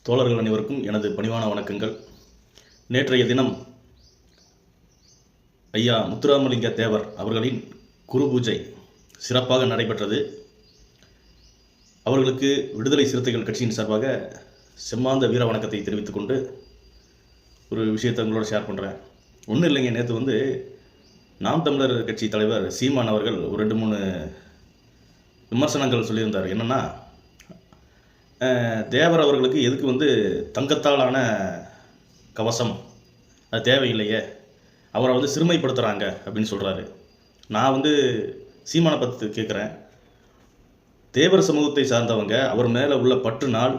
தோழர்கள் அனைவருக்கும் எனது பணிவான வணக்கங்கள். நேற்றைய தினம் ஐயா முத்துராமலிங்க தேவர் அவர்களின் குரு பூஜை சிறப்பாக நடைபெற்றது. அவர்களுக்கு விடுதலை சிறுத்தைகள் கட்சியின் சார்பாக செம்மாந்த வீர வணக்கத்தை தெரிவித்துக் கொண்டு ஒரு விஷயத்தை உங்களோட ஷேர் பண்ணுறேன். ஒன்றும் இல்லைங்க, நேற்று நாம் தமிழர் கட்சி தலைவர் சீமான் அவர்கள் ஒரு 2-3 விமர்சனங்கள் சொல்லியிருந்தார். என்னென்னா, தேவர் அவர்களுக்கு எதுக்கு தங்கத்தாலான கவசம், அது தேவையில்லையே, அவரை சிறுமைப்படுத்துகிறாங்க அப்படின்னு சொல்கிறாரு. நான் சீமானை பற்றி கேட்குறேன். தேவர் சமூகத்தை சார்ந்தவங்க அவர் மேலே உள்ள பற்றுனால்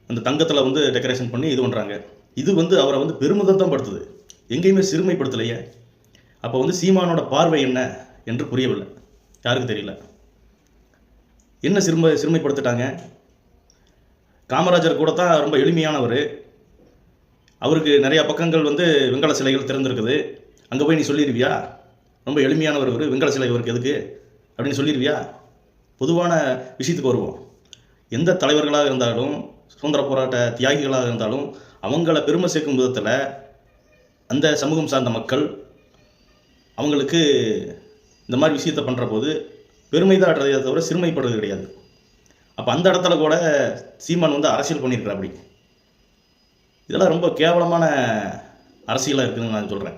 அந்த தங்கத்தில் டெக்கரேஷன் பண்ணி இது பண்ணுறாங்க. இது அவரை பெருமிதம் தான் படுத்துது, எங்கேயுமே சிறுமைப்படுத்தலையே. அப்போ சீமானோட பார்வை என்ன என்று புரியவில்லை, யாருக்கு தெரியல. என்ன சிறுமைப்படுத்திட்டாங்க? காமராஜர் கூட தான் ரொம்ப எளிமையானவர், அவருக்கு நிறையா பக்கங்கள் வெங்கல சிலைகள் திறந்துருக்குது. அங்கே போய் நீ சொல்லிடுவியா ரொம்ப எளிமையானவர் இவர், வெங்கல சிலை இவருக்கு எதுக்கு அப்படின்னு சொல்லிடுவியா? பொதுவான விஷயத்துக்கு வருவோம். எந்த தலைவர்களாக இருந்தாலும், சுதந்திர போராட்ட தியாகிகளாக இருந்தாலும், அவங்கள பெருமை சேர்க்கும் விதத்தில் அந்த சமூகம் சார்ந்த மக்கள் அவங்களுக்கு இந்த மாதிரி விஷயத்தை பண்ணுற போது பெருமை தான் அடையதை தவிர சிறுமைப்படுறது கிடையாது. அப்போ அந்த இடத்துல கூட சீமான் அரசியல் பண்ணியிருக்கிறார். அப்படி இதெல்லாம் ரொம்ப கேவலமான அரசியலாக இருக்குதுன்னு நான் சொல்கிறேன்.